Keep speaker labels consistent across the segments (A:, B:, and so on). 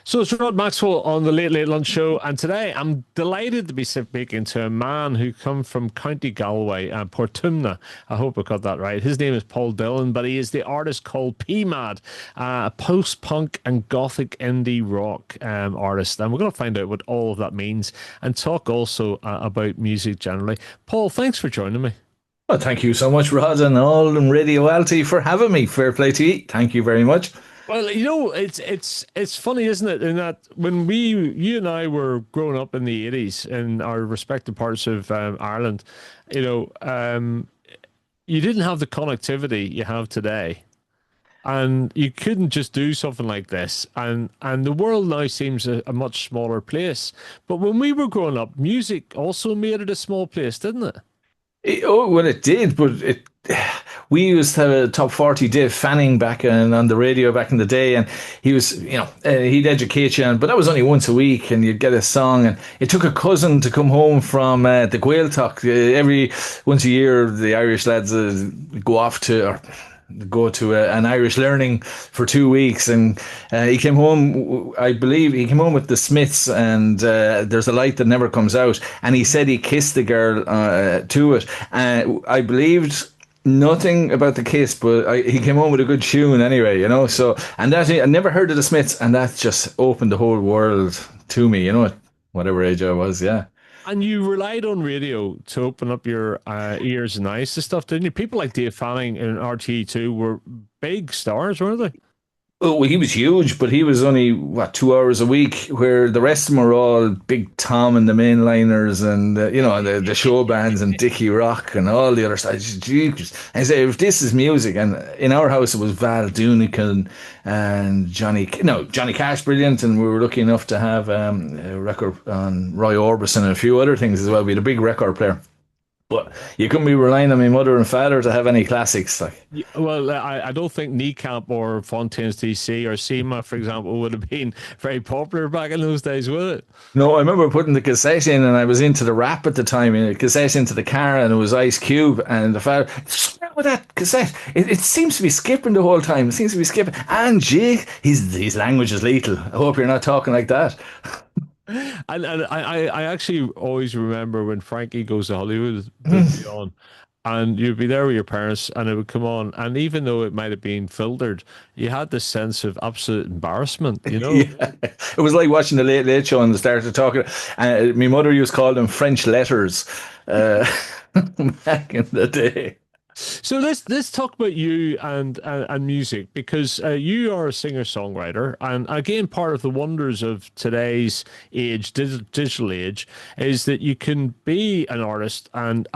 A: So it's Rod Maxwell on the Late Late Lunch Show, and today I'm delighted to be speaking to a man who comes from County Galway, Portumna. I hope I got that right. His name is Paul Dillon, but he is the artist called pMad, a post-punk and gothic indie rock artist. And we're going to find out what all of that means and talk also about music generally. Paul, thanks for joining me.
B: Well, thank you so much, Rod, and all in Radio Alty for having me. Fair play to you. Thank you very much.
A: Well, it's funny, isn't it? In that when you and I were growing up in the 80s in our respective parts of Ireland, you know, um, you didn't have the connectivity you have today, and you couldn't just do something like this. And the world now seems a much smaller place. But when we were growing up, music also made it a small place, didn't it?
B: Well, it did, but it we used to have a top 40 Dave Fanning back on the radio back in the day, and he was, he'd educate you, but that was only once a week, and you'd get a song, and it took a cousin to come home from the Gaeltacht. Every once a year, the Irish lads go off to, or go to an Irish learning for 2 weeks, and he came home. I believe he came home with the Smiths, and there's a light that never comes out. And he said he kissed the girl to it. I believed nothing about the kiss, but he came home with a good tune anyway, So, and that I never heard of the Smiths, and that just opened the whole world to me, at whatever age I was. Yeah.
A: And you relied on radio to open up your ears and eyes to stuff, didn't you? People like Dave Fanning and RTE2 were big stars, weren't they?
B: Oh, well, he was huge, but he was only, what, 2 hours a week, where the rest of them were all Big Tom and the Mainliners and, the show bands and Dickie Rock and all the other stuff. Jeez. I say, if this is music, and in our house it was Val Doonican and Johnny Cash, brilliant, and we were lucky enough to have a record on Roy Orbison and a few other things as well. We had a big record player. But you couldn't be relying on my mother and father to have any classics. Like,
A: Well, I don't think Kneecap or Fontaine's DC or SEMA, for example, would have been very popular back in those days, would it?
B: no, I remember putting the cassette in, and I was into the rap at the time. And the cassette into the car, and it was Ice Cube, and the father. What's wrong with that cassette? It seems to be skipping the whole time. It seems to be skipping. And gee, his language is lethal. I hope you're not talking like that.
A: And I actually always remember when Frankie Goes to Hollywood would be on, and you'd be there with your parents, and it would come on, and even though it might have been filtered, you had this sense of absolute embarrassment, you know?
B: Yeah, it was like watching the Late Late Show and they started talking. My mother used to call them French letters uh, back in the day.
A: So let's talk about you and music because you are a singer-songwriter, and again, part of the wonders of today's age, digital age, is that you can be an artist and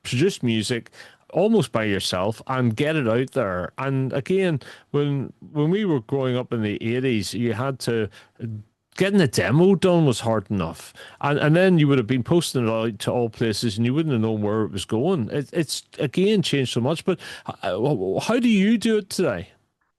A: produce music almost by yourself and get it out there. And again, when we were growing up in the 80s, you had to getting a demo done was hard enough. And then you would have been posting it out to all places and you wouldn't have known where it was going. It's again changed so much, but how do you do it today?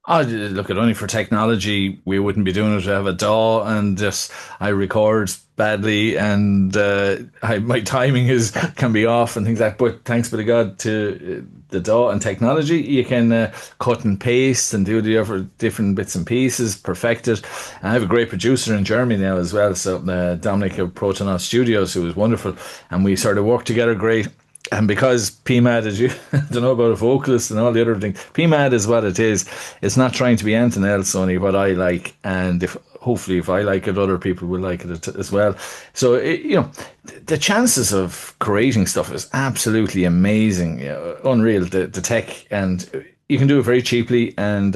B: Oh, look, at only for technology, we wouldn't be doing it. I have a DAW, and just I record badly, and my timing is can be off and things like that. But thanks be to God to the DAW and technology, you can cut and paste and do the other different bits and pieces, perfect it. And I have a great producer in Germany now as well. So Dominic of Portumna Studios, who was wonderful, and we sort of work together great. And because pMad is you don't know about a vocalist and all the other things. pMad is what it is. It's not trying to be anything else, only what I like. And if hopefully if I like it, other people will like it as well. So the chances of creating stuff is absolutely amazing, unreal. The tech, and you can do it very cheaply, and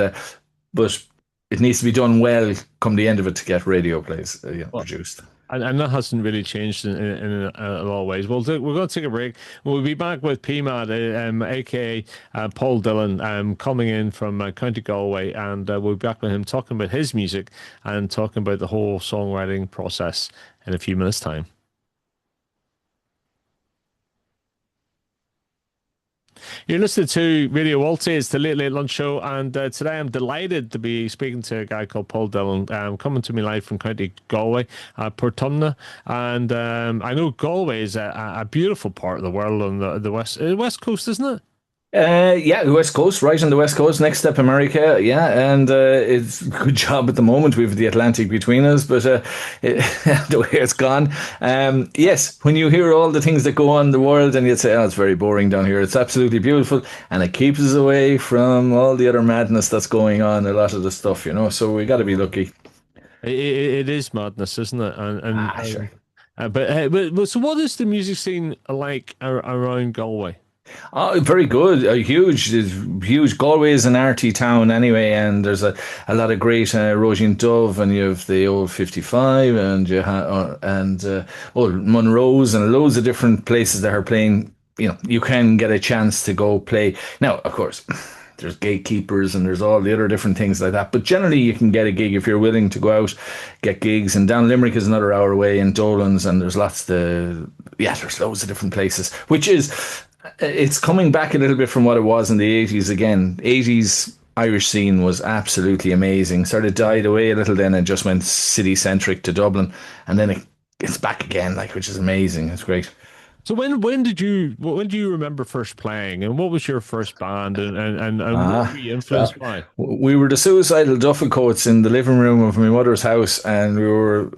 B: but it needs to be done well. Come the end of it to get radio plays
A: Well,
B: produced.
A: and that hasn't really changed in a lot of ways. We're going to take a break. We'll be back with pMad, aka Paul Dillon, coming in from County Galway, and we'll be back with him talking about his music and talking about the whole songwriting process in a few minutes' time. You're listening to Radio Walty. It's the Late Late Lunch Show, and today I'm delighted to be speaking to a guy called Paul Dillon, coming to me live from County Galway, Portumna, and I know Galway is a beautiful part of the world on the west coast, isn't it?
B: Yeah, the West Coast, right on the West Coast, next step America. Yeah, and it's a good job at the moment. We've the Atlantic between us, but it, the way it's gone. Yes, when you hear all the things that go on in the world, and you'd say, "Oh, it's very boring down here." It's absolutely beautiful, and it keeps us away from all the other madness that's going on. A lot of the stuff, you know. So we got to be lucky.
A: It is madness, isn't it?
B: Ah, sure.
A: But so what is the music scene like around Galway?
B: Oh, very good. Huge. Galway is an arty town anyway, and there's a lot of great Roisin Dove, and you have the old 55, and you have old Monroe's, and loads of different places that are playing. You know, you can get a chance to go play. Now, of course, there's gatekeepers and there's all the other different things like that. But generally, you can get a gig if you're willing to go out, get gigs. And down Limerick is another hour away, in Dolan's, and there's lots to yeah, there's loads of different places, which is it's coming back a little bit from what it was in the 80s again. 80s Irish scene was absolutely amazing. Sort of died away a little then and just went city centric to Dublin. And then it's back again, like, which is amazing. It's great.
A: So when do you remember first playing, and what was your first band, and what were
B: Ah,
A: you
B: well,
A: influenced by?
B: we were the suicidal duffel coats in the living room of my mother's house, and we were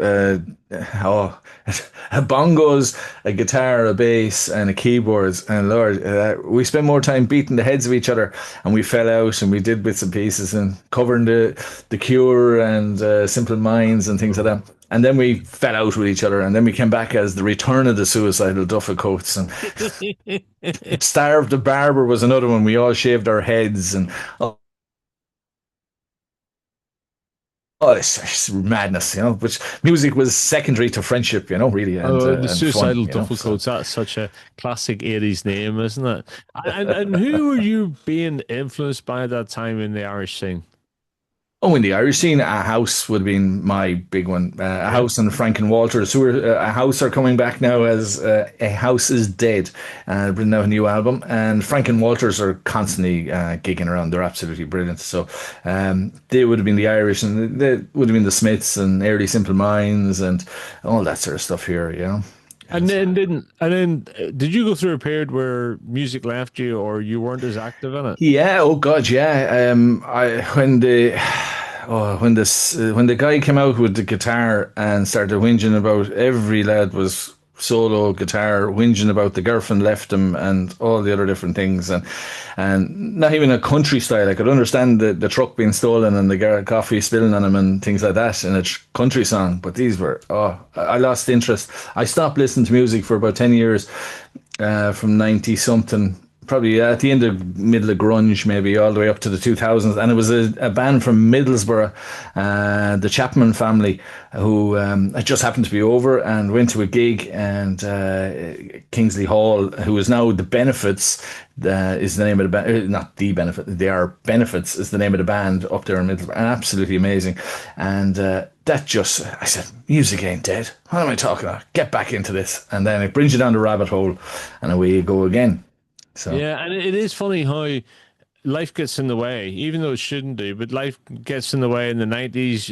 B: oh, bongos, a guitar, a bass, and a keyboards. And Lord, we spent more time beating the heads of each other, and we fell out, and we did bits and pieces, and covering the Cure and Simple Minds and things like that. And then we fell out with each other, and then we came back as the return of the suicidal duffel coats. And Starved the Barber was another one. We all shaved our heads, and it's madness, you know. Which music was secondary to friendship, you know, really,
A: The
B: and fun,
A: Suicidal
B: you know.
A: Duffel
B: So.
A: Coats, that's such a classic 80s name, isn't it? And who were you being influenced by at that time in the Irish scene?
B: Oh, in the Irish scene, a house would have been my big one. A
A: Yeah.
B: house and Frank and Walters, who are a house are coming back now as a house is dead, bringing out a new album. And Frank and Walters are constantly gigging around. They're absolutely brilliant. So they would have been the Irish, and they would have been the Smiths and early Simple Minds and all that sort of stuff here. You know.
A: Did you go through a period where music left you or you weren't as active in it?
B: Yeah. Oh God. Yeah. I when the when the guy came out with the guitar and started whinging about every lad was solo guitar, whinging about the girlfriend left him and all the other different things, and not even a country style. I could understand the truck being stolen and the coffee spilling on him and things like that in a country song, but these were I lost interest. I stopped listening to music for about 10 years, from 90 something, probably at the end of middle of grunge, maybe all the way up to the 2000s. And it was a band from Middlesbrough, the Chapman family, who I just happened to be over and went to a gig, and Kingsley Hall, who is now the Benefits, is the name of the band. Not the Benefit, they are Benefits is the name of the band up there in Middlesbrough, and absolutely amazing. And that just, I said, music ain't dead. What am I talking about? Get back into this. And then it brings you down the rabbit hole, and away you go again. So.
A: Yeah, and it is funny how life gets in the way, even though it shouldn't do, but life gets in the way in the 90s.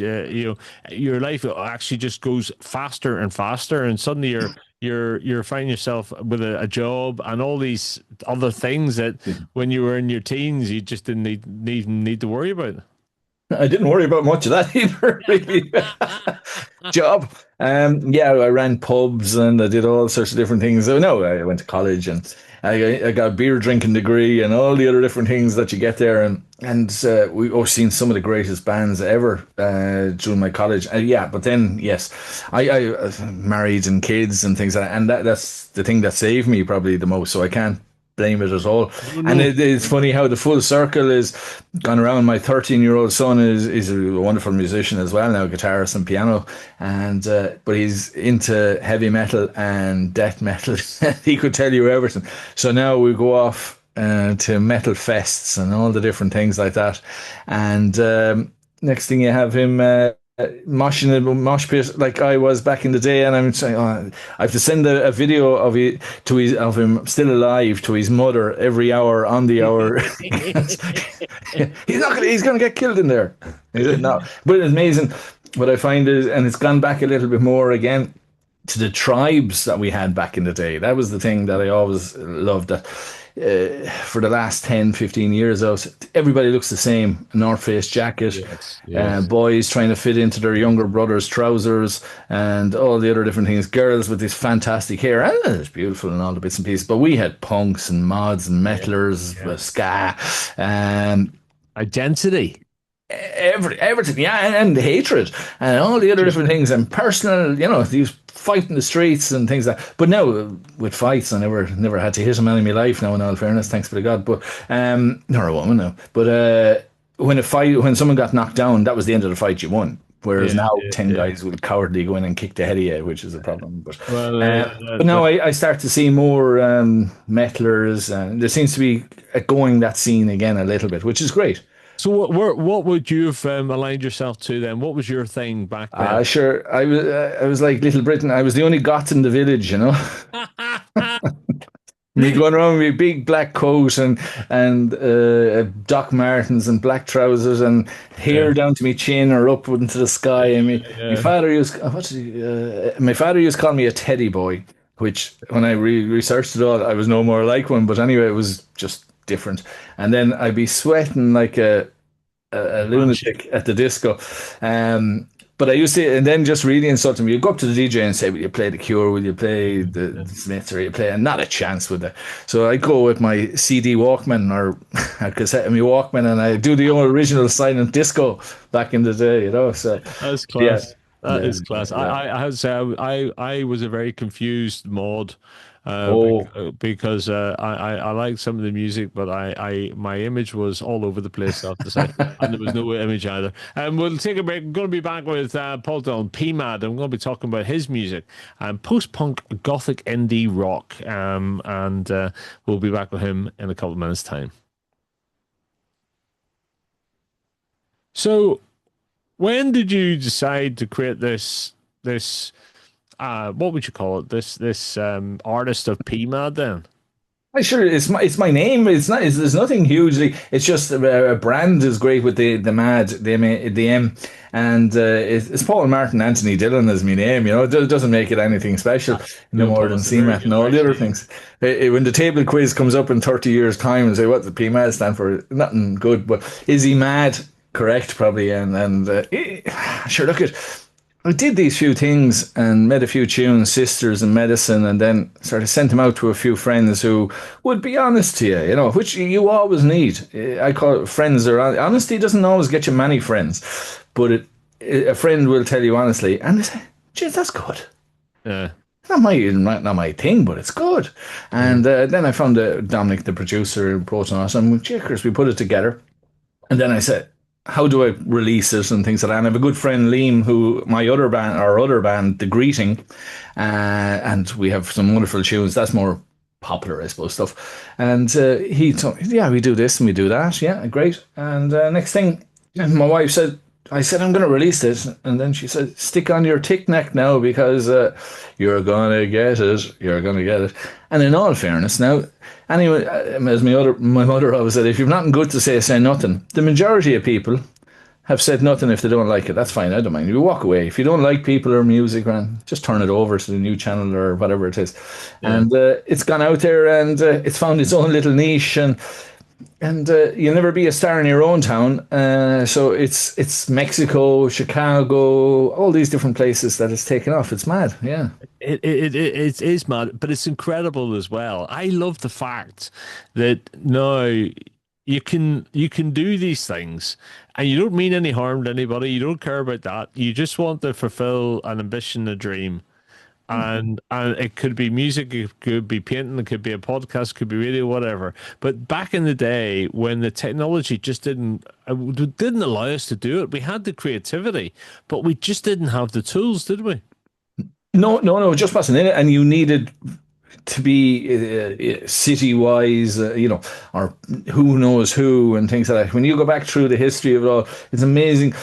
A: Your life actually just goes faster and faster, and suddenly you're finding yourself with a job and all these other things that when you were in your teens you just didn't need to worry about.
B: I didn't worry about much of that either, really. Job. Yeah, I ran pubs and I did all sorts of different things. So, no, I went to college and I got a beer drinking degree and all the other different things that you get there. And we all seen some of the greatest bands ever during my college. Yeah, but then, yes, I married and kids and things like that. And that's the thing that saved me probably the most. So I can't blame it at all.
A: No,
B: And
A: no.
B: it's funny how the full circle is gone around. My 13-year-old son is a wonderful musician as well now, guitarist and piano, and but he's into heavy metal and death metal. He could tell you everything. So now we go off to metal fests and all the different things like that. And next thing you have him. Moshing a mosh pit like I was back in the day, and I'm saying, I have to send a video of him still alive to his mother every hour on the hour. He's gonna get killed in there. He said, no, but it's amazing. What I find is, and it's gone back a little bit more again to the tribes that we had back in the day. That was the thing that I always loved. That for the last 10, 15 years out, everybody looks the same. North Face jacket,
A: Yes, yes.
B: boys trying to fit into their younger brother's trousers, and all the other different things. Girls with this fantastic hair, and it's beautiful and all the bits and pieces. But we had punks and mods and
A: Yeah,
B: metalers,
A: yeah.
B: ska, um,
A: Identity.
B: everything, yeah, and hatred and all the other different things and personal, these fight in the streets and things like that. But now with fights, I never had to hit a man in my life now, in all fairness, thanks be to God. But nor a woman now. But when someone got knocked down, that was the end of the fight, you won. Whereas
A: Yeah,
B: now
A: yeah,
B: 10
A: yeah.
B: guys will cowardly go in and kick the head of you, which is a problem.
A: Well,
B: But now I start to see more metalers, and there seems to be going that scene again a little bit, which is great.
A: so what would you have aligned yourself to then? What was your thing back then?
B: Sure. I was like Little Britain. I was the only goth in the village. Me going around with a big black coat and Doc Martens and black trousers and hair
A: Yeah,
B: down to me chin or up into the sky. And my
A: yeah.
B: father used my father used to call me a teddy boy, which when I researched it all, I was no more like one. But anyway, it was just different. And then I'd be sweating like a
A: Banshee.
B: lunatic at the disco. But I used to, and then just really insult him. You go up to the DJ and say, "Will you play the Cure? Will you play the Smiths? Or will you play?" And not a chance with it. So I go with my CD Walkman or a cassette of my Walkman, and I do the old original silent disco back in the day. So
A: That's
B: yeah,
A: class. That
B: yeah,
A: is class.
B: yeah.
A: I have to say I was a very confused mod
B: Oh,
A: because I liked some of the music, but I my image was all over the place, I have to say, and there was no image either. And we'll take a break. I'm going to be back with Paul Dillon, pMad. I'm going to be talking about his music and post-punk gothic indie rock. And we'll be back with him in a couple of minutes' time. So, when did you decide to create this what would you call it? This artist of pMad then?
B: I sure it's my name. It's not. There's nothing hugely. It's just a brand is great with the Mad the M, and it's Paul Martin Anthony Dillon is my name. It doesn't make it anything special no
A: Good
B: more
A: Paul,
B: than
A: it's a very
B: CMAT and
A: good
B: all the other
A: actually.
B: things. When the table quiz comes up in 30 years' time and say what the PMAD stand for, nothing good. But is he mad? Correct, probably. Sure. Look at. I did these few things and made a few tunes, Sisters and Medicine, and then sort of sent them out to a few friends who would be honest to you, which you always need. I call it friends or honesty doesn't always get you many friends, but a friend will tell you honestly, and they say, "Geez, that's good.
A: Yeah.
B: It's not my thing, but it's good." And then I found Dominic, the producer, in Portumna, and Chris, we put it together. And then I said, how do I release it and things like that? And I have a good friend, Liam, who our other band, The Greeting, and we have some wonderful tunes. That's more popular, I suppose, stuff. And he told me, yeah, we do this and we do that. Yeah, great. And next thing, my wife said, I said, I'm going to release this. And then she said, stick on your tick neck now because you're going to get it. You're going to get it. And in all fairness, now, anyway, as my mother always said, if you've nothing good to say nothing. The majority of people have said nothing if they don't like it. That's fine. I don't mind. You walk away. If you don't like people or music, man, just turn it over to the new channel or whatever it is.
A: Yeah.
B: And it's gone out there and it's found its own little niche. And you'll never be a star in your own town. So it's Mexico, Chicago, all these different places that it's taken off. It's mad. Yeah.
A: It is mad, but it's incredible as well. I love the fact that now you can do these things and you don't mean any harm to anybody. You don't care about that. You just want to fulfill an ambition, a dream. And it could be music, it could be painting, it could be a podcast, it could be radio, whatever. But back in the day when the technology just didn't allow us to do it, we had the creativity, but we just didn't have the tools, did we?
B: No, no, no, it just wasn't in it. And you needed to be city wise, or who knows who and things like that. When you go back through the history of it all, it's amazing.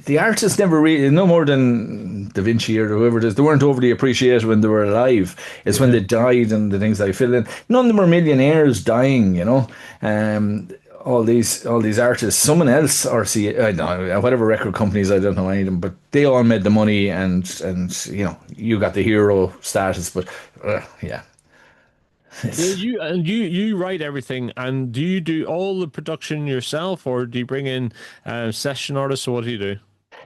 B: The artists never really, no more than Da Vinci or whoever it is, they weren't overly appreciated when they were alive. It's when
A: Yeah.
B: they died and the things they fill in. None of them were millionaires dying. All these artists, someone else, I don't know, whatever record companies, I don't know any of them, but they all made the money and you got the hero status. But yeah,
A: Yeah, you write everything, and do you do all the production yourself, or do you bring in session artists, or what do you do?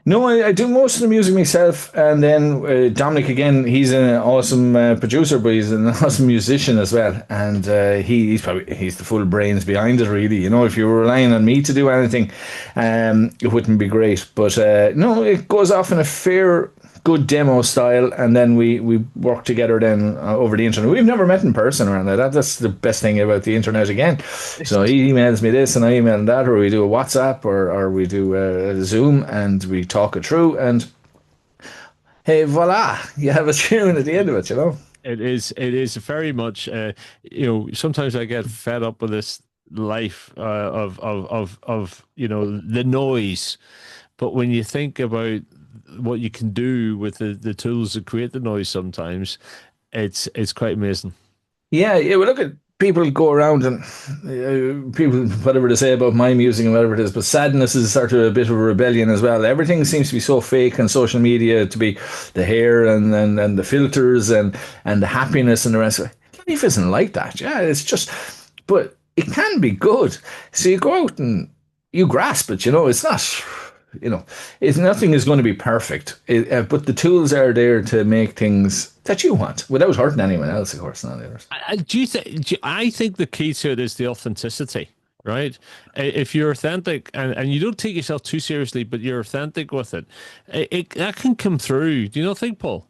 B: No, I do most of the music myself, and then Dominic again. He's an awesome producer, but he's an awesome musician as well. And he's the full brains behind it. Really, if you were relying on me to do anything, it wouldn't be great. But no, it goes off in a fair, good demo style, and then we work together then over the internet. We've never met in person around that. That's the best thing about the internet again. So he emails me this, and I email him that, or we do a WhatsApp, or we do a Zoom, and we talk it through, and hey, voila, you have a tune at the end of it.
A: It is very much, sometimes I get fed up with this life of the noise. But when you think about what you can do with the tools that create the noise, sometimes it's quite amazing.
B: Yeah, yeah. Well, look at people go around and people, whatever they say about my music and whatever it is, but sadness is sort of a bit of a rebellion as well. Everything seems to be so fake on social media to be the hair and the filters and the happiness and the rest. Life isn't like that. Yeah, it's just, but it can be good. So you go out and you grasp it. It's not. It's nothing is going to be perfect, but the tools are there to make things that you want without hurting anyone else, of course, not others.
A: Do you think? I think the key to it is the authenticity, right? If you're authentic and you don't take yourself too seriously, but you're authentic with it, that can come through. Do you not think, Paul?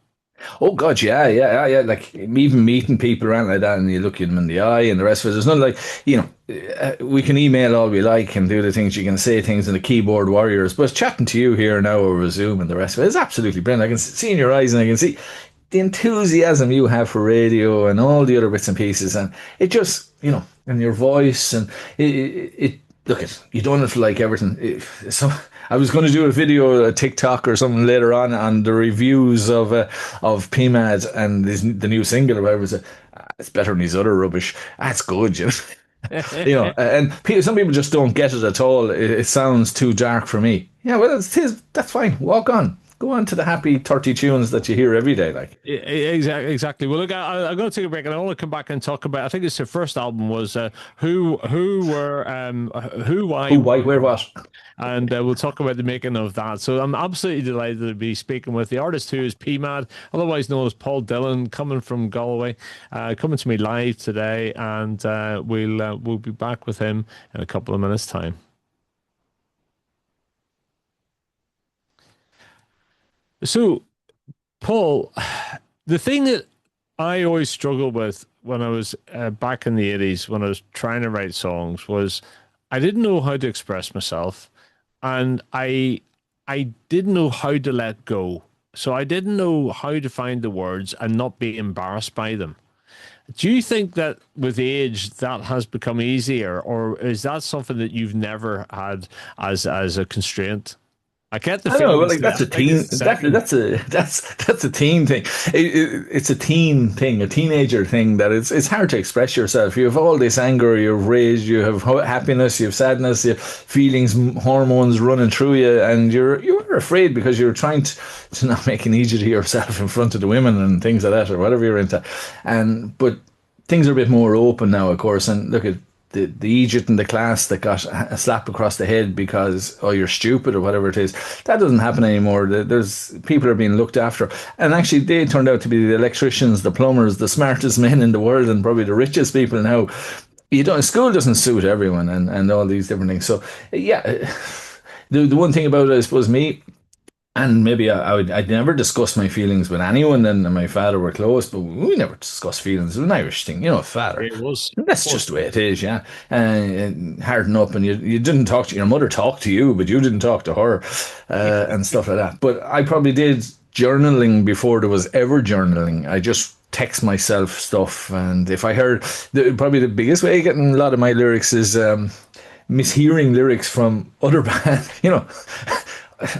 B: Oh God, yeah, yeah, yeah. Like even meeting people around like that, and you look at them in the eye, and the rest of it. There's nothing like we can email all we like and do the things you can say things in the keyboard warriors, but chatting to you here now over Zoom and the rest of it is absolutely brilliant. I can see in your eyes, and I can see the enthusiasm you have for radio and all the other bits and pieces, and it just and your voice and it look at you don't have to like everything. So I was going to do a video, a TikTok or something later on the reviews of pMad and the new single or whatever. It's better than these other rubbish. That's good. And some people just don't get it at all. It sounds too dark for me. Yeah, well, that's fine. Walk on. Go on to the happy 30 tunes that you hear every day. Like
A: Exactly. Well, look, I'm going to take a break, and I want to come back and talk about. I think it's the first album was who were who
B: who,
A: why
B: why, where, what.
A: and we'll talk about the making of that. So I'm absolutely delighted to be speaking with the artist who is pMad, otherwise known as Paul Dillon, coming from Galway, coming to me live today, and we'll be back with him in a couple of minutes' time. So, Paul, the thing that I always struggled with when I was back in the 80s, when I was trying to write songs, was I didn't know how to express myself, and I didn't know how to let go. So I didn't know how to find the words and not be embarrassed by them. Do you think that with age that has become easier, or is that something that you've never had as a constraint? I get the
B: I don't know,
A: feeling
B: but like that's a teen. That's a teen thing. It's a teen thing, a teenager thing. That it's hard to express yourself. You have all this anger, you have rage, you have happiness, you have sadness, you have feelings, hormones running through you, and you're afraid because you're trying to not make an idiot of yourself in front of the women and things like that, or whatever you're into. But things are a bit more open now, of course. And look at the idiot in the class that got a slap across the head because you're stupid or whatever it is. That doesn't happen anymore. There's people are being looked after, and actually they turned out to be the electricians, the plumbers, the smartest men in the world, and probably the richest people now. School doesn't suit everyone, and all these different things. So yeah, the one thing about it, I suppose, me. And maybe I'd never discuss my feelings with anyone, and my father were close, but we never discuss feelings. It was an Irish thing, father.
A: It was.
B: That's just the way it is, yeah. Harden up, and you didn't talk to your mother, talked to you, but you didn't talk to her, and stuff like that. But I probably did journaling before there was ever journaling. I just text myself stuff, and if I heard, probably the biggest way of getting a lot of my lyrics is mishearing lyrics from other bands.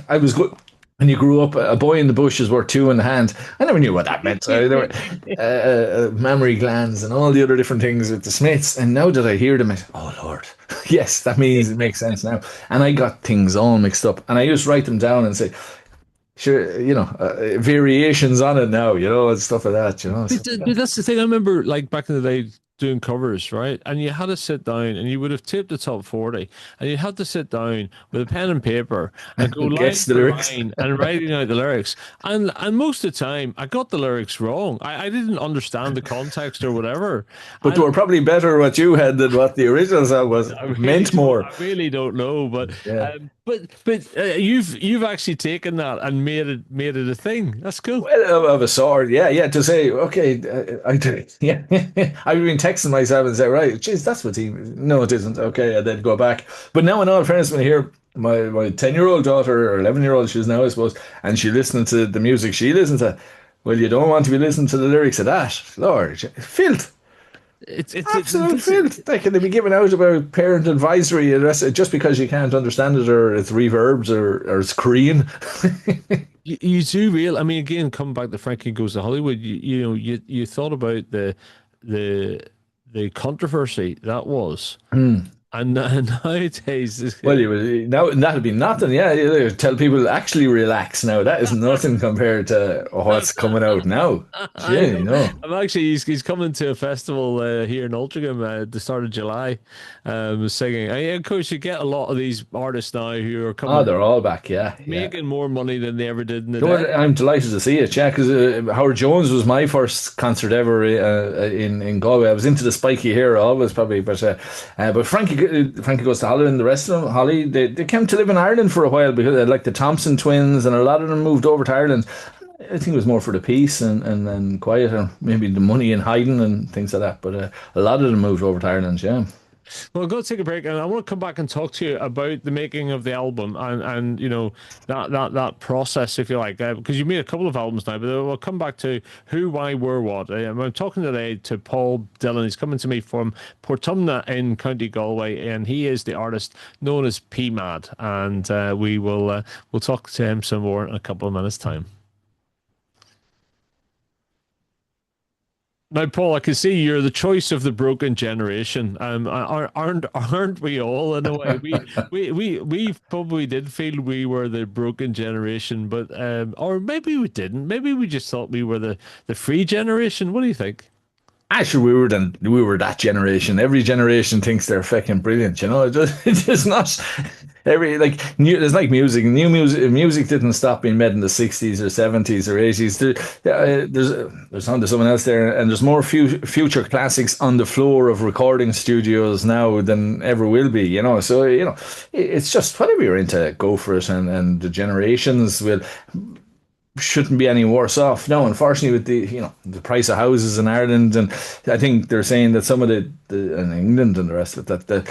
B: I was good. When you grew up, a boy in the bush is worth two in the hand. I never knew what that meant. So there were mammary glands and all the other different things with the Smiths. And now that I hear them, I say, oh Lord, yes, that means it makes sense now. And I got things all mixed up. And I just write them down and say, sure, variations on it now, and stuff like that. So.
A: That's the thing. I remember, like back in the day, doing covers, right? And you had to sit down and you would have taped the top 40 and you had to sit down with a pen and paper and go line
B: Guess the
A: for
B: lyrics.
A: line and writing out the lyrics. And most of the time I got the lyrics wrong. I didn't understand the context or whatever.
B: But they
A: And
B: were probably better what you had than what the original song was. Meant more.
A: I really don't know,
B: Yeah.
A: you've actually taken that and made it a thing. That's cool.
B: Well, of a sort, yeah, yeah. To say, okay, I do, yeah. I've been texting myself and say, right, geez, that's what he. No, it isn't. Okay, and then go back. But now, in all fairness, when I hear my 10-year-old daughter or 11-year-old, she's now, I suppose, and she listening to the music she listens to. Well, you don't want to be listening to the lyrics of that, Lord, filth. Absolute
A: This,
B: filth. Like, can they be given out about parent advisory just because you can't understand it or it's reverbs or it's Korean?
A: you do real. I mean, again, coming back to Frankie Goes to Hollywood, you thought about the the controversy that was, and nowadays,
B: Well, you would, now that'd be nothing. Yeah, you tell people actually relax now. That is nothing compared to what's coming out now.
A: I
B: Gee,
A: know.
B: no.
A: I'm actually he's coming to a festival here in Ultringham at the start of July, singing. And of course, you get a lot of these artists now who are
B: Oh,
A: coming
B: they're all back. Yeah, yeah.
A: making more money than they ever did in the
B: You know
A: day.
B: what? I'm delighted to see it. Yeah, because Howard Jones was my first concert ever in Galway. I was into the spiky hair always probably, but Frankie Goes to Holly and the rest of them, Holly, they came to live in Ireland for a while because like the Thompson twins and a lot of them moved over to Ireland. I think it was more for the peace and quiet and maybe the money and hiding and things like that. But a lot of them moved over to Ireland. Yeah.
A: Well, go take a break, and I want to come back and talk to you about the making of the album and that process, if you like, because you made a couple of albums now. But we'll come back to who, why, where, what. I'm talking today to Paul Dillon. He's coming to me from Portumna in County Galway, and he is the artist known as pMad. And we'll talk to him some more in a couple of minutes' time. Now, Paul, I can see you're the choice of the broken generation. Aren't we all in a way? We probably did feel we were the broken generation, but or maybe we didn't. Maybe we just thought we were the free generation. What do you think?
B: Actually, we were that generation. Every generation thinks they're fucking brilliant. You know, it's not every like new. It's like music. New music didn't stop being made in the 60s or 70s or 80s. There's on to someone else there, and there's more future classics on the floor of recording studios now than ever will be. You know, so it's just whatever you're into, go for it, and the generations will shouldn't be any worse off. No, unfortunately, with the price of houses in Ireland, and I think they're saying that some of the in England and the rest of it, that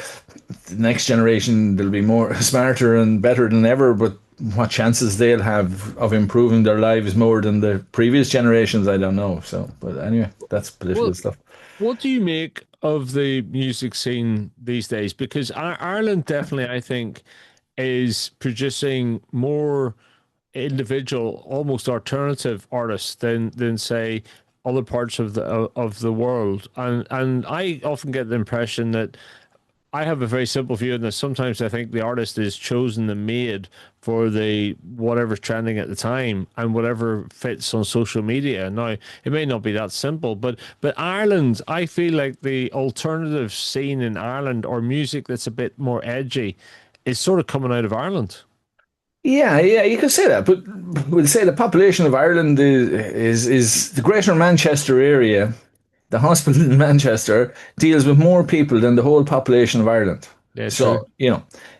B: the next generation will be more smarter and better than ever. But what chances they'll have of improving their lives more than the previous generations, I don't know. So, but anyway, that's political stuff.
A: What do you make of the music scene these days? Because Ireland definitely, I think, is producing more individual, almost alternative artists than say other parts of the world. And I often get the impression that I have a very simple view in this. Sometimes I think the artist is chosen and made for the whatever's trending at the time and whatever fits on social media. Now, it may not be that simple, but Ireland, I feel like the alternative scene in Ireland or music that's a bit more edgy is sort of coming out of Ireland.
B: Yeah, yeah, you could say that, but we'll say the population of Ireland is the Greater Manchester area. The hospital in Manchester deals with more people than the whole population of Ireland.
A: Yeah, true.
B: So,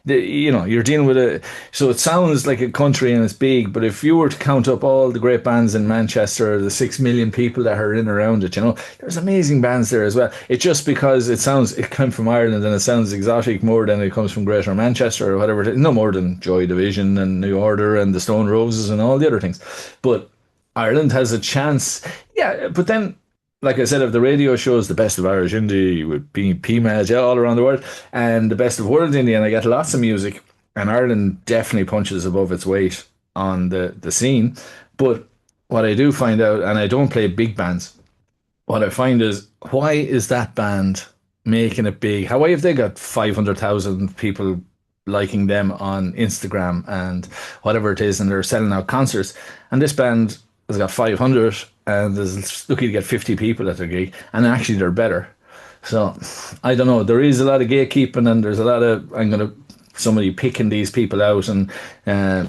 B: you're dealing with so it sounds like a country and it's big, but if you were to count up all the great bands in Manchester, the 6 million people that are in around it, there's amazing bands there as well. It's just because it comes from Ireland and it sounds exotic more than it comes from Greater Manchester or whatever it is. No more than Joy Division and New Order and the Stone Roses and all the other things. But Ireland has a chance. Yeah, but then like I said, of the radio shows, the best of Irish indie with being pMad, yeah, all around the world, and the best of world indie, and I get lots of music. And Ireland definitely punches above its weight on the scene. But what I do find out, and I don't play big bands, what I find is, why is that band making it big? Why have they got 500,000 people liking them on Instagram and whatever it is, and they're selling out concerts? And this band has got 500 and is lucky to get 50 people at their gig, and actually they're better. So I don't know. There is a lot of gatekeeping, and there's a lot of somebody picking these people out and uh,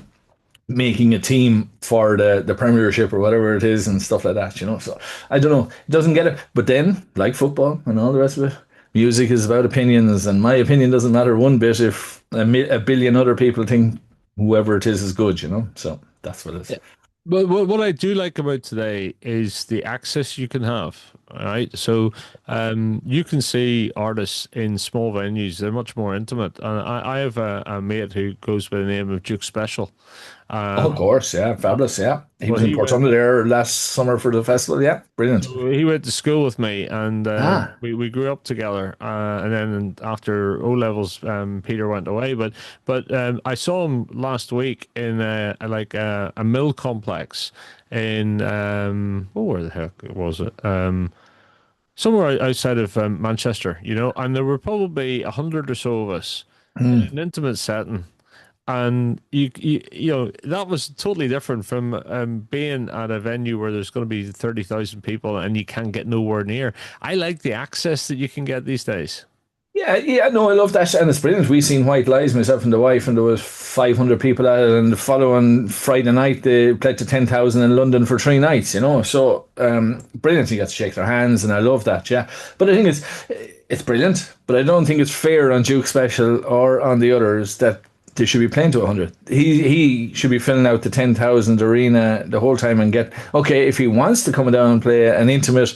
B: making a team for the Premiership or whatever it is and stuff like that. So I don't know. It doesn't get it. But then, like football and all the rest of it, music is about opinions, and my opinion doesn't matter one bit if a billion other people think whoever it is good. So that's what it is.
A: But what I do like about today is the access you can have. All right. So you can see artists in small venues. They're much more intimate. And I have a mate who goes by the name of Duke Special.
B: Oh, of
A: Um,
B: course, yeah, fabulous, yeah. He
A: well,
B: was in
A: he went
B: Portumna there last summer for the festival, yeah, brilliant.
A: he went to school with me, and
B: Ah,
A: we grew up together. And then after O levels, Peter went away. But I saw him last week in a mill complex in where the heck was it? Somewhere outside of Manchester, and there were probably 100 or so of us in
B: mm.
A: an intimate setting. And that was totally different from being at a venue where there's going to be 30,000 people and you can't get nowhere near. I like the access that you can get these days.
B: Yeah, yeah, no, I love that, and it's brilliant. We seen White Lies, myself and the wife, and there was 500 people at it. And the following Friday night, they played to 10,000 in London for 3 nights. So brilliant. You got to shake their hands, and I love that. Yeah, but I think it's brilliant. But I don't think it's fair on Duke Special or on the others that they should be playing to 100. He should be filling out the 10,000 arena the whole time and get okay if he wants to come down and play an intimate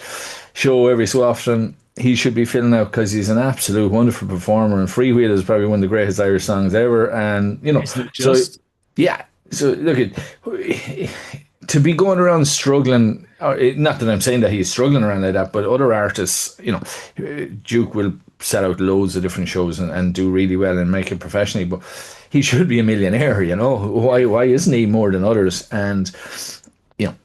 B: show every so often. He should be filling out because he's an absolute wonderful performer, and Freewheel is probably one of the greatest Irish songs ever. And
A: Isn't it
B: so
A: just?
B: yeah. So look at to be going around struggling. Not that I'm saying that he's struggling around like that, but other artists, Duke will set out loads of different shows and do really well and make it professionally. But he should be a millionaire. Why isn't he more than others? And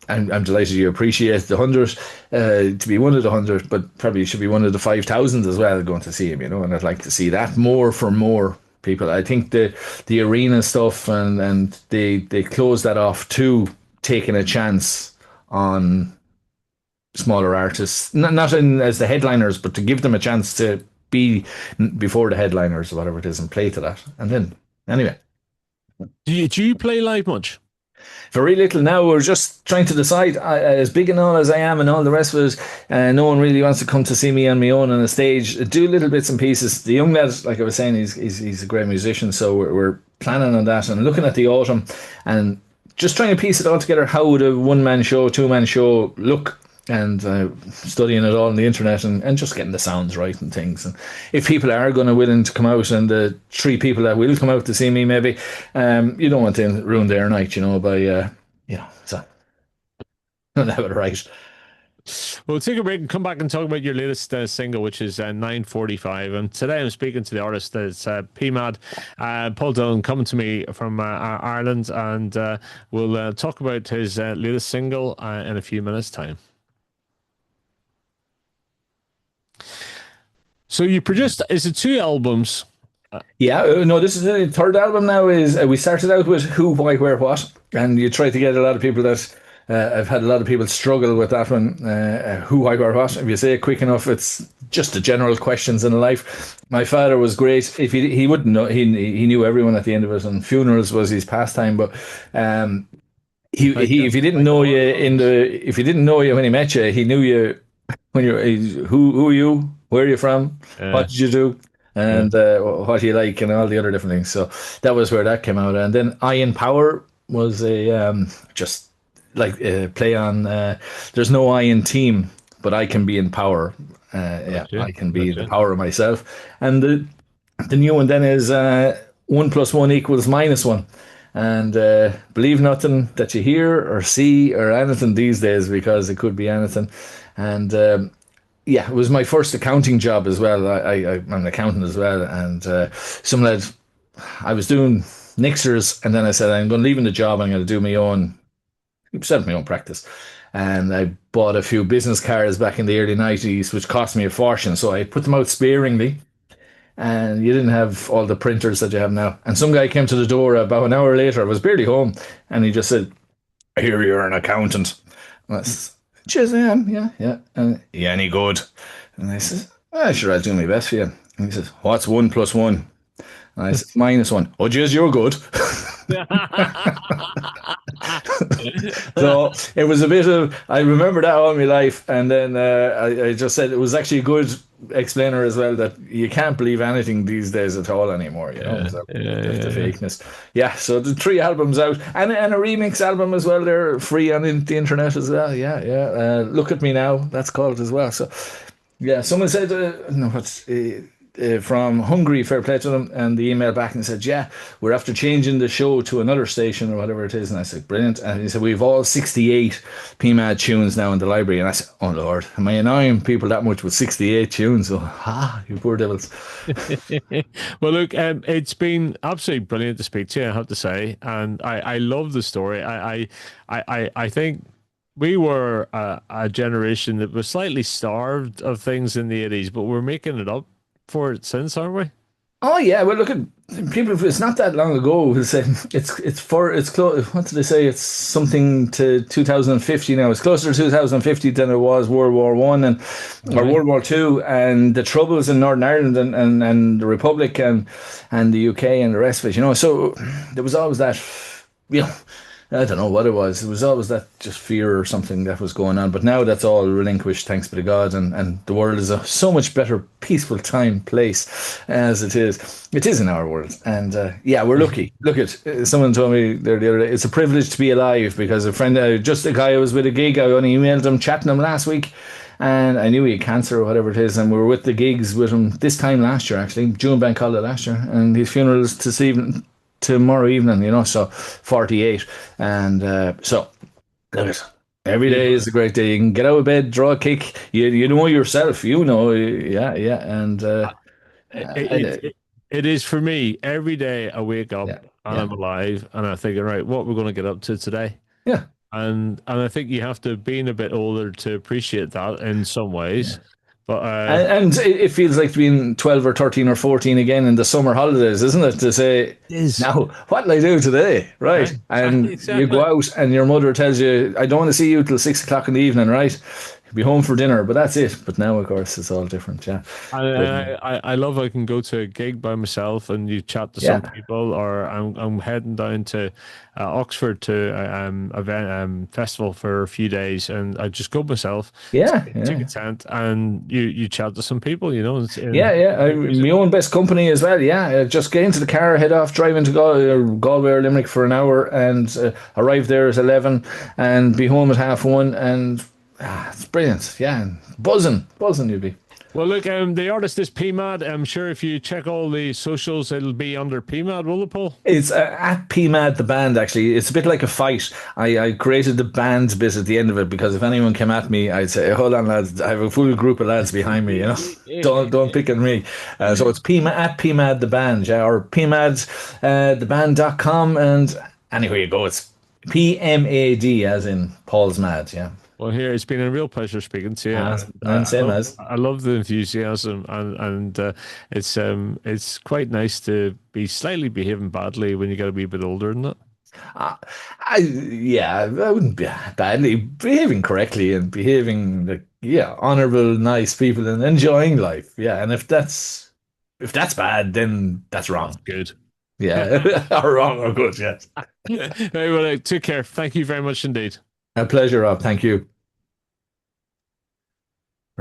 B: I'm delighted you appreciate the 100 to be one of the 100, but probably should be one of the 5,000 as well going to see him. And I'd like to see that more for more people. I think the arena stuff and they close that off to taking a chance on smaller artists, not as the headliners, but to give them a chance to be before the headliners or whatever it is and play to that. And then anyway.
A: Do you play live much?
B: Very little now. We're just trying to decide. As big and all as I am, and all the rest of it, no one really wants to come to see me on my own on a stage. Do little bits and pieces. The young lad, like I was saying, he's a great musician, so we're planning on that and looking at the autumn and just trying to piece it all together. How would a one-man show, two-man show look? And studying it all on the internet and just getting the sounds right and things. And if people are going to willing to come out, and the 3 people that will come out to see me, maybe you don't want to ruin their night, by so have it right.
A: We'll take a break and come back and talk about your latest single, which is 9:45. And today I'm speaking to the artist that's pMad, Paul Dillon, coming to me from Ireland, and we'll talk about his latest single in a few minutes' time. So you produced, is it 2 albums?
B: Yeah, no, this is the third album now. Is we started out with Who, Why, Where, What, and you try to get a lot of people that I've had a lot of people struggle with that one. Who, Why, Where, What. If you say it quick enough, it's just the general questions in life. My father was great. If he wouldn't know, he knew everyone at the end of it, and funerals was his pastime. But he if he didn't know you if he didn't know you when he met you, he knew you when you're who are you, where are you from, what did you do, and what do you like, and all the other different things. So that was where that came out. And then I in Power was a just like a play on there's no I in team, but I can be in power. I can be the power of myself. And the new one then is 1 + 1 = -1. And believe nothing that you hear or see or anything these days, because it could be anything. And it was my first accounting job as well. I'm an accountant as well. And some lad, I was doing Nixers, and then I said, I'm going to leave the job. I'm going to do my own, set up my own practice. And I bought a few business cards back in the early 90s, which cost me a fortune. So I put them out sparingly. And you didn't have all the printers that you have now. And some guy came to the door about an hour later. I was barely home. And he just said, I hear you're an accountant. And I said, cheers, I am. Yeah, yeah. And, yeah, any good? And I said, Sure, I'll do my best for you. And he says, what's 1 plus 1? And I said, -1. Oh, jeez, you're good. So it was a bit of, I remember that all my life. And then I just said it was actually a good explainer as well that you can't believe anything these days at all anymore, you know,
A: Yeah,
B: so
A: yeah,
B: the
A: yeah, yeah.
B: fakeness. Yeah, so the 3 albums out and a remix album as well. They're free on the internet as well. Yeah, yeah. Look at Me Now, that's called as well. So yeah, someone said, no, what's from Hungary, fair play to them, and the email back and said, yeah, we're after changing the show to another station or whatever it is. And I said, brilliant. And he said, we've all 68 pMad tunes now in the library. And I said, oh Lord, am I annoying people that much with 68 tunes? Oh, you poor devils.
A: Well, look, it's been absolutely brilliant to speak to you, I have to say, and I love the story. I think we were a generation that was slightly starved of things in the 80s, but we're making it up for it since, aren't we?
B: Oh yeah, well look at people. It's not that long ago. It's close. What did they say? It's something to 2050 now. It's closer to 2050 than it was World War One and or
A: Right.
B: World War Two and the troubles in Northern Ireland and the Republic and the UK and the rest of it. You know, so there was always that. You know, I don't know what it was. It was always that just fear or something that was going on. But now that's all relinquished, thanks be to God, and the world is a so much better, peaceful time, place as it is. It is in our world, and yeah, we're lucky. Look at someone told me there the other day. It's a privilege to be alive because a friend, just a guy who was with a gig, I only emailed him, chatting him last week. And I knew he had cancer or whatever it is, and we were with the gigs with him this time last year, actually, June bank holiday last year, and his funeral is this evening, tomorrow evening, you know, so 48. And so, look it. Every
A: Yeah.
B: day is a great day. You can get out of bed, draw a kick. You know yourself, you know. Yeah, yeah. And
A: It,
B: I,
A: it, it, it is for me. Every day I wake up
B: yeah,
A: and
B: yeah,
A: I'm alive and I'm thinking, right, what we're going to get up to today.
B: yeah,
A: And I think you have to, being a bit older, to appreciate that in some
B: yeah.
A: ways. But
B: And it feels like being 12 or 13 or 14 again in the summer holidays, isn't it? To say,
A: it is.
B: now, what will I do today? Right. And you go
A: Exactly.
B: out and your mother tells you, I don't want to see you till 6 o'clock in the evening, right? You'll be home for dinner, but that's it. But now, of course, it's all different. Yeah. But
A: I love I can go to a gig by myself and you chat to some
B: yeah,
A: people, or I'm heading down to Oxford to event festival for a few days, and I just go myself,
B: yeah,
A: take a
B: yeah.
A: tent, and you chat to some people,
B: Yeah,
A: and
B: yeah.
A: hear
B: My
A: music.
B: own best company as well. Yeah, just get into the car, head off, drive into Galway or Limerick for an hour, and arrive there at 11, and be home at 1:30. And it's brilliant. Yeah, and buzzing. You'll be.
A: Well, look, the artist is pMad. I'm sure if you check all the socials, it'll be under pMad, will it, Paul?
B: It's at pMad the band. Actually, it's a bit like a fight. I created the band bit at the end of it because if anyone came at me, I'd say, "Hold on, lads, I have a full group of lads behind me. You know, don't pick on me." So it's pMad at pMad the band, yeah, or pMad theband.com, and anywhere you go, it's PMAD as in Paul's Mad. Yeah,
A: Well, here it's been a real pleasure speaking to you, and
B: and same as.
A: I love the enthusiasm, and it's quite nice to be slightly behaving badly when you get a wee bit older, isn't it?
B: Yeah, I wouldn't be badly behaving correctly and behaving like yeah, honorable, nice people and enjoying life. Yeah, and if that's bad, then that's
A: That's
B: wrong.
A: good.
B: Yeah, or wrong or good. Yes,
A: Right, well, take care. Thank you very much indeed.
B: a pleasure, Rob. Thank you.